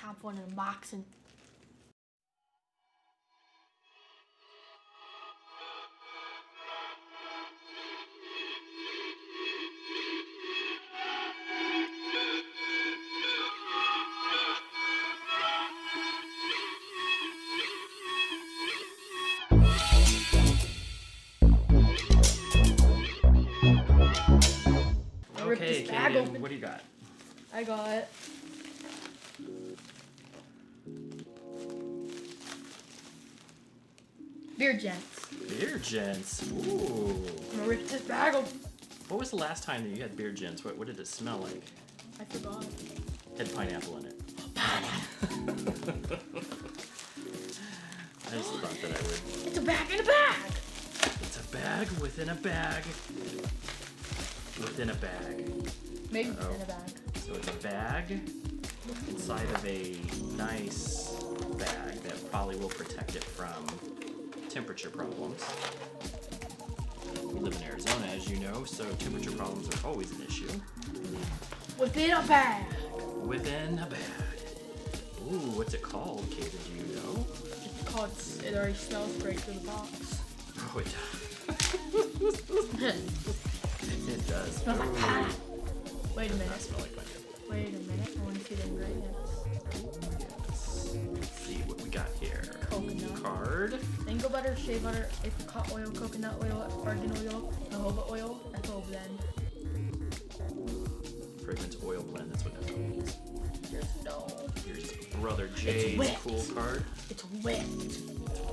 time for an unboxing. Okay, Caden, what do you got? I got Beard Gents. Beard Gents. Ooh. I'm gonna rip this bag open. What was the last time that you had Beard Gents? What did it smell like? I forgot. It had pineapple in it. I just thought that I would. It's a bag in a bag. It's a bag within a bag. Within a bag. Maybe it's in a bag. So it's a bag inside of a nice bag that probably will protect it from temperature problems. We live in Arizona, as you know, so temperature problems are always an issue. Within a bag. Within a bag. Ooh, what's it called, Caden? Do you know? It's called. It already smells great through the box. Oh, it does. It does. Smells like pie. Wait a Does not minute. smell like pineapple. Wait a minute. I want to see the ingredients. Yes. Let's see what we got here. Coconut. Card. Mango butter, shea butter, apricot oil, coconut oil, argan oil, jojoba oil, ethyl blend. Fragrance oil blend. That's what that means. There's no. Here's Brother Jay's wet. cool card. It's whipped.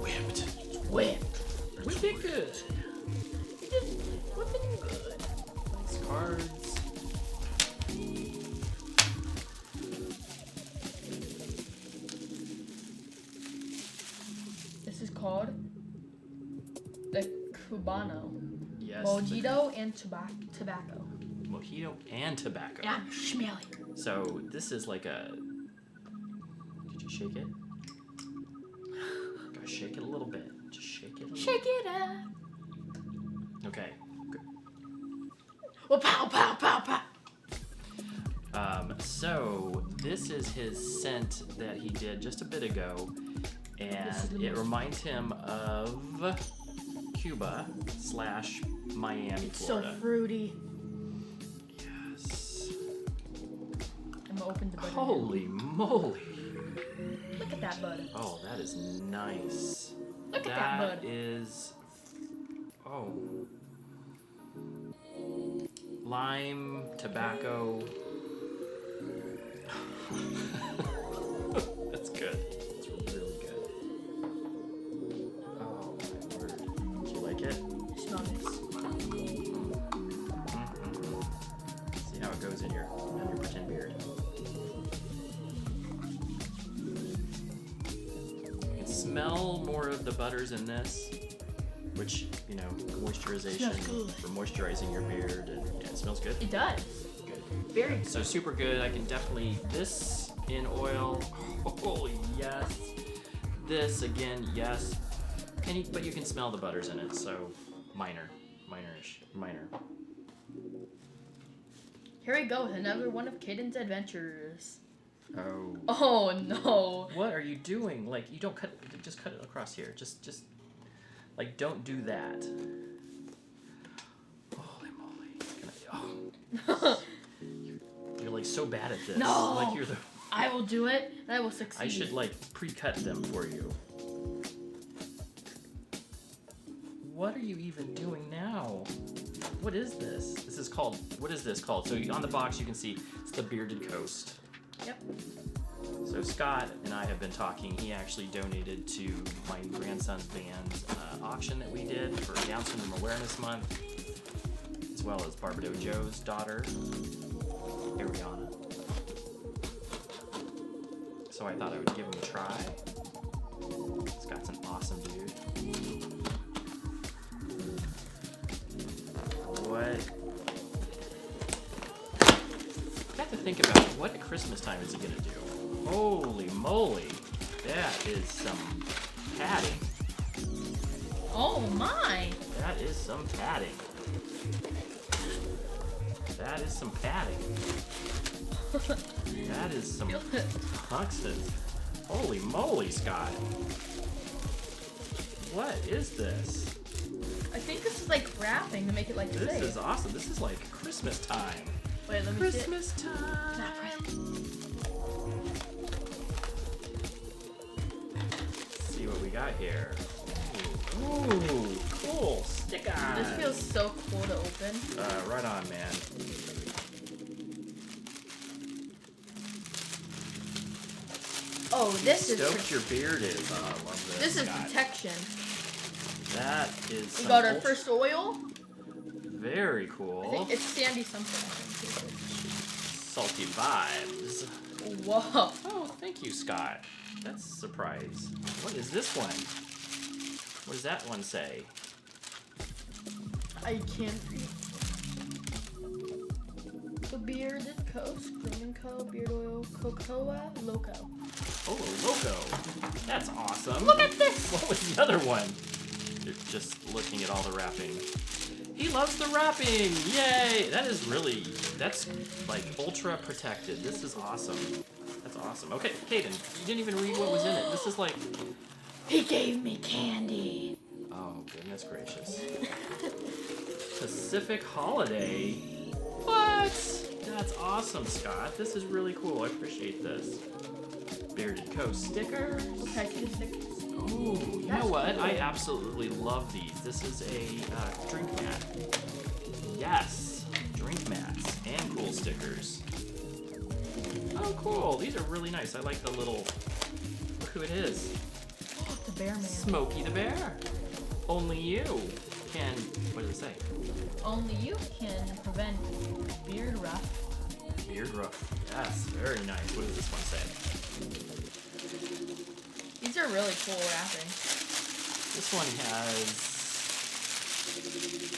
Whipped. Whipped. Whip it good. Just whipping good. Nice cards. This is called the Cubano. Yes. Mojito and tobacco. Mojito and tobacco. Yeah, smelly. So this is like a. Did you shake it? Gotta shake it a little bit. Just shake it. Shake it up. Okay. Good. Well, pow, pow, pow, pow. So this is his scent that he did just a bit ago, and it reminds him of Cuba / Miami, Florida. So fruity. Yes. I'm gonna open the butter. Holy moly! Look at that bud. Oh, that is nice. Look at that bud. That is. Oh. Lime, tobacco. That's good. It's really good. Oh my word. Do you like it? Smell this. Mm-hmm. See how it goes in your pretend beard. You can smell more of the butters in this, which, you know, moisturization Smells good. for moisturizing your beard. And yeah, it smells good. It does. Good. Very good. So super good. I can definitely this in oil. Oh yes. This again, yes. But you can smell the butters in it. So minor. Here we go with another one of Caden's adventures. Oh. Oh no. What are you doing? Like, you don't cut. Just cut it across here. Just like, don't do that. Holy moly. Oh. You're like so bad at this. No. Like you're the. I will do it, and I will succeed. I should like pre-cut them for you. What are you even doing now? What is this? This is called. What is this called? So on the box you can see it's the Bearded Coast. Yep. So Scott and I have been talking. He actually donated to my grandson's band's auction that we did for Down Syndrome Awareness Month, as well as Bartels Joe's daughter, Ariana. So I thought I would give him a try. Scott's an awesome dude. What? I have to think about what at Christmas time is he gonna do. Holy moly, that is some padding. Oh my. That is some padding. That is some padding. That is some Feel it. tuxes. Holy moly, Scott. What is this? I think this is like wrapping to make it like This safe. is awesome. This is like Christmas time. Wait, let me see. Christmas time. Not right. Let's see what we got here. Ooh, cool. Stick on. This feels so cool to open. Right on, man. Oh, this is Stoked your beard is. I love this. this is Scott. protection. That is We some got our ultra- first oil. Very I cool. think it's sandy something. I think. Salty vibes. Whoa. Oh, thank you, Scott. That's a surprise. What is this one? What does that one say? I can't read. The Beard Coast, Grooming Co, Beard Oil, Cocoa Loco. Oh, Loco. That's awesome. Look at this! What was the other one? You're just looking at all the wrapping. He loves the wrapping! Yay! That is really, that's like ultra protected. This is awesome. That's awesome. Okay, Caden, you didn't even read what was in it. This is like, He gave me candy. oh goodness gracious. Pacific Holiday? What? That's awesome, Scott. This is really cool. I appreciate this. Bearded Coast stickers. Okay, two stickers. Ooh, you know what? I absolutely love these. This is a drink mat. Yes, drink mats and cool stickers. Oh, cool. These are really nice. I like the little. Look who it is. Oh, it's a bear man. Smokey the Bear. Only you can. What does it say? Only you can prevent beard rough. Beard rough. Yes, very nice. What does this one say? These are really cool wrapping. This one has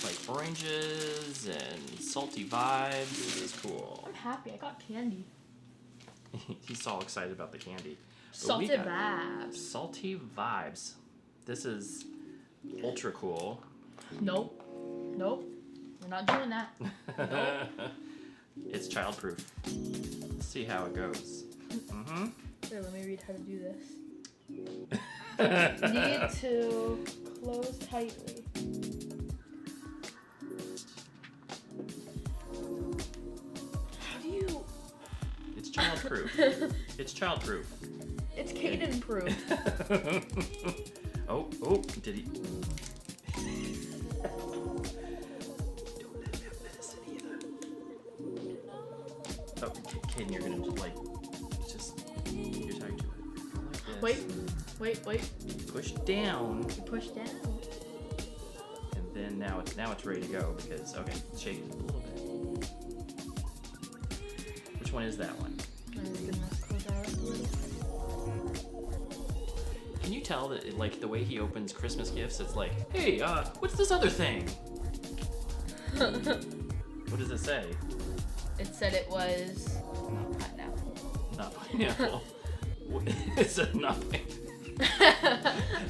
like oranges and salty vibes. This is cool. I'm happy. I got candy. He's all excited about the candy. But we Salted got vibes. Salty vibes. This is ultra cool. Nope. Nope. We're not doing that. It's childproof. Let's see how it goes. Mm-hmm. Here, let me read how to do this. Need to close tightly. How do you? It's childproof. It's childproof. It's Caden proof. Oh, did he? Don't let that medicine either. Oh, Caden, you're gonna just you're tied to it. Like this. Wait. Push down, You push down. and then now it's ready to go because okay, shake it a little bit. Which one is that one? I'm gonna close that up a little. Can you tell that like the way he opens Christmas gifts? It's like, hey, what's this other thing? What does it say? It said it was not pineapple. Not pineapple. It said nothing.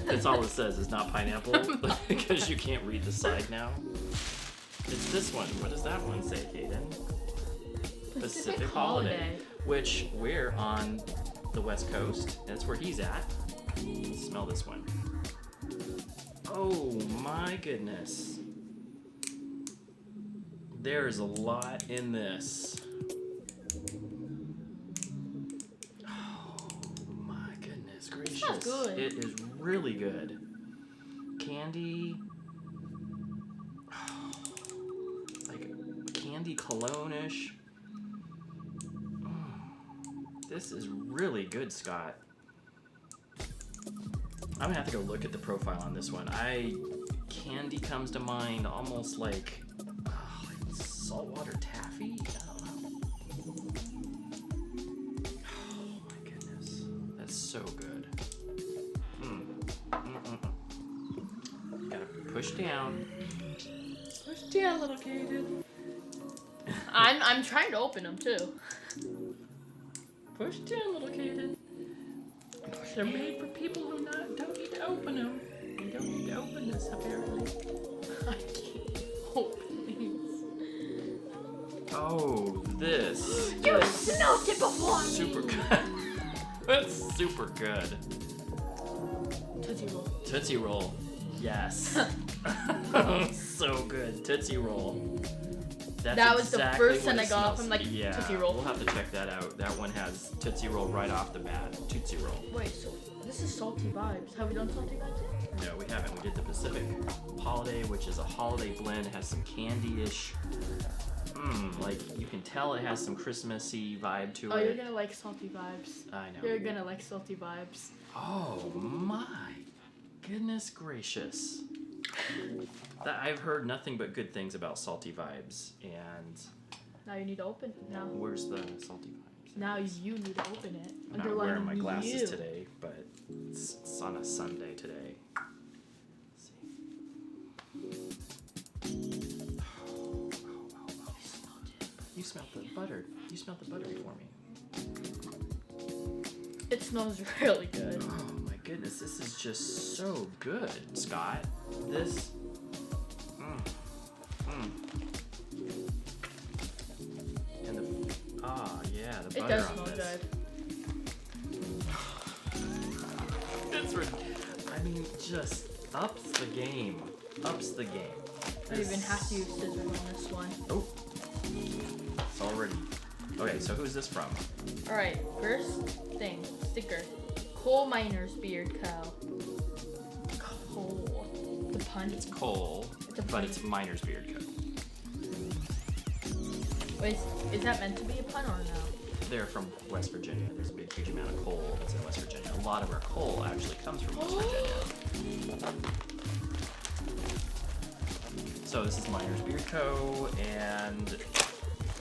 That's all it says is not pineapple because you can't read the side now. It's this one. What does that one say, Caden? Pacific Holiday. Which we're on the West Coast. That's where he's at. Let's smell this one. Oh my goodness. There's a lot in this. Smells good. It is really good. Candy, like candy cologne-ish. This is really good, Scott. I'm gonna have to go look at the profile on this one. Candy comes to mind almost like saltwater taffy. I don't know. Oh my goodness, that's so good. Gotta push down. Push down, little Caden. I'm trying to open them too. Push down, little Caden. They're made for people who don't need to open them. You don't need to open this, apparently. I can't open these. Oh, this. You is smelled it before me. Super good. That's super good. Tootsie Roll. Tootsie Roll. Yes. So good. Tootsie Roll. That's That was exactly the first what one it I got smells. from like Yeah, Tootsie Roll. we'll have to check that out. That one has Tootsie Roll right off the bat. Tootsie Roll. Wait, so this is Salty Vibes. Have we done Salty Vibes yet? No, we haven't. We did the Pacific Holiday, which is a holiday blend. It has some candy-ish. Like you can tell it has some Christmassy vibe to Oh, it. you're gonna like Salty Vibes. I know. You're gonna like Salty Vibes. Oh my goodness gracious. I've heard nothing but good things about Salty Vibes, and Now you need to open it. Now, where's the Salty Vibes? now you need to open it. I'm not wearing my glasses today, but it's on a Sunday today. Let's see. You smelled the butter. You smelled the butter before me. It smells really good. Oh my goodness, this is just so good, Scott. This. And the. Yeah, the It butter does on smell this. good. I mean, just ups the game. Ups the game. I don't even have to use scissors on this one. Oh. It's already. Okay, so who's this from? Alright, first thing, sticker. Coal Miner's Beard Cow. Coal. The pun? It's Cole, It's a but pun. it's Miner's Beard Co. Wait, is that meant to be a pun or no? They're from West Virginia. There's a big, huge amount of coal that's in West Virginia. A lot of our coal actually comes from West Virginia. So this is Miner's Beard Co. And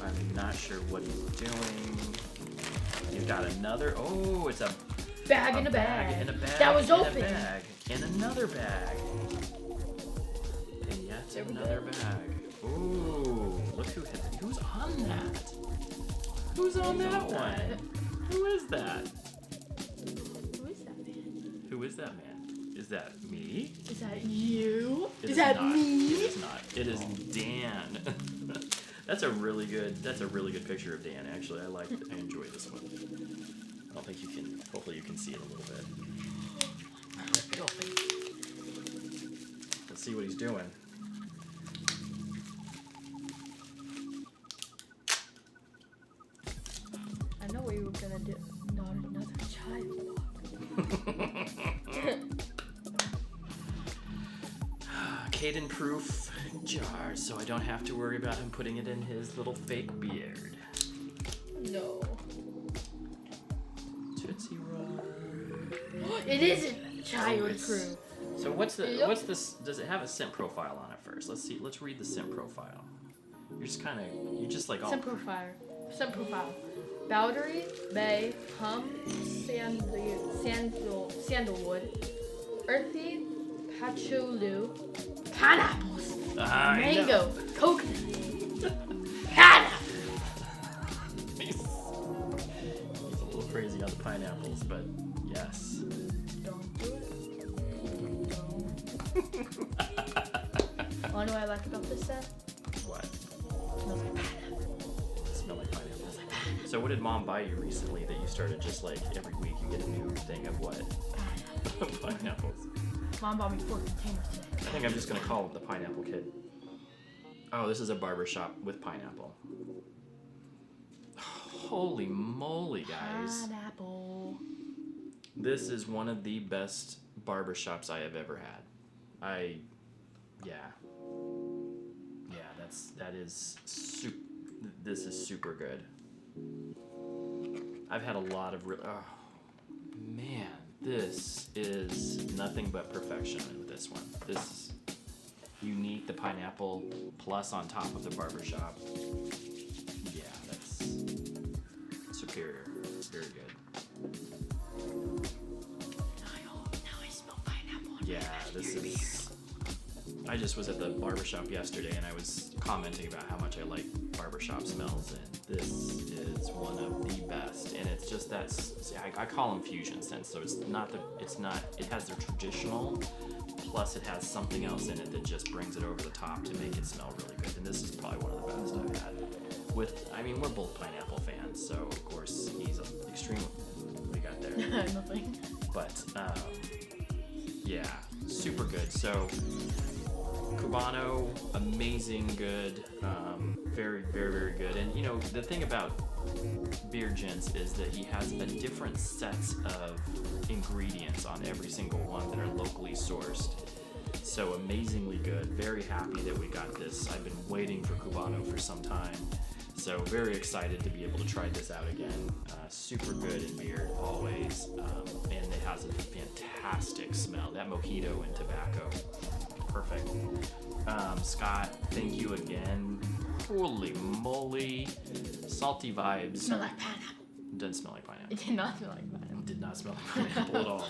I'm not sure what he's doing. You've got another. Oh, it's a Bag in a bag. In a bag. That was in open. A bag. In another bag. And yet There we another go. bag. Ooh, look who's on that. Who's on that one? Who is that? Who is that man? Who is that man? Is that me? Is that you? It Is that not. me? It is not. It is Dan. That's a really good picture of Dan, actually. I enjoy this one. I don't think you can, hopefully you can see it a little bit. Let's see what he's doing. I know what you were gonna do. Not another child. Caden proof jar, so I don't have to worry about him putting it in his little fake beard. No. Tootsie Roll. It isn't child proof. So what's Yep. this? Does it have a scent profile on it first? Let's see. Let's read the scent profile. You're just like all. Scent profile. Scent profile. Boundary, bay, hum, sandalwood, earthy, patchouli, pineapples, mango, coconut, pineapple. He's a little crazy on the pineapples, but yes. Don't do it. Don't. Wanna know what I like about this set? What? It smells like pineapple. Smell like pineapples. So what did Mom buy you recently that you started just like every week you get a new thing of what? Pineapples. Mom bought me 4 containers today. I think I'm just gonna call him the Pineapple Kid. Oh, this is a barbershop with pineapple. Holy moly, guys. Pineapple. This is one of the best barbershops I have ever had. This is super good. I've had a lot of oh man, this is nothing but perfection with this one. This is unique, the pineapple plus on top of the barbershop. Yeah, that's superior. Very good. Now I smell pineapple. Yeah, this is. I just was at the barbershop yesterday and I was commenting about how much I like barbershop smells, and this is one of the best. And it's just that I call them fusion scents. So it has the traditional, plus it has something else in it that just brings it over the top to make it smell really good. And this is probably one of the best I've had. I mean, we're both pineapple fans, so of course he's extreme. What do you got there? Nothing. But yeah, super good. So Cubano, amazing good, very, very, very good. And you know, the thing about Beard Gents is that he has a different sets of ingredients on every single one that are locally sourced. So amazingly good. Very happy that we got this. I've been waiting for Cubano for some time. So very excited to be able to try this out again. Super good in beard always, and it has a fantastic smell. That mojito and tobacco, perfect. Scott, thank you again. Holy moly, salty vibes. Smell like pineapple. Doesn't smell like pineapple. It did not smell like pineapple. Did not smell like pineapple at all.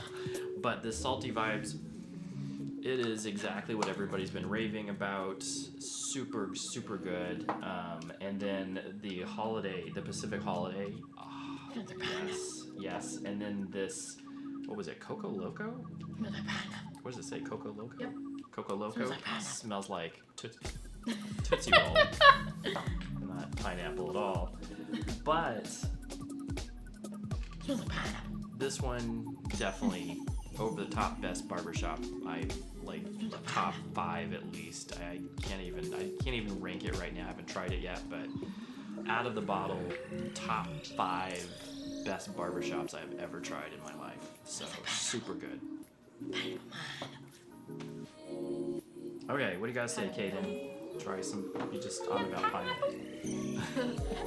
But the salty vibes, it is exactly what everybody's been raving about. Super, super good. And then the holiday, the Pacific holiday. Oh, yes. And then this, what was it, Coco Loco? Smells like pineapple. What does it say, Coco Loco? Yep. Coco Loco Smells like pineapple. smells like Tootsie Roll. Not pineapple at all. But Smells like pineapple. this one definitely over the top best barbershop. I like top 5 at least. I can't even rank it right now. I haven't tried it yet, but out of the bottle, top 5 best barbershops I've ever tried in my life. So super good. Okay, what do you guys say, Caden? Try some. You just talked about pineapple.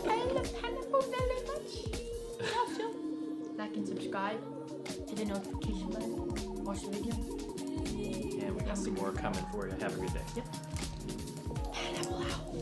I love pineapple very much. Like and subscribe. Hit the notification button. Watch the video. And we got some more coming for you. Have a good day. Yep. Pineapple out.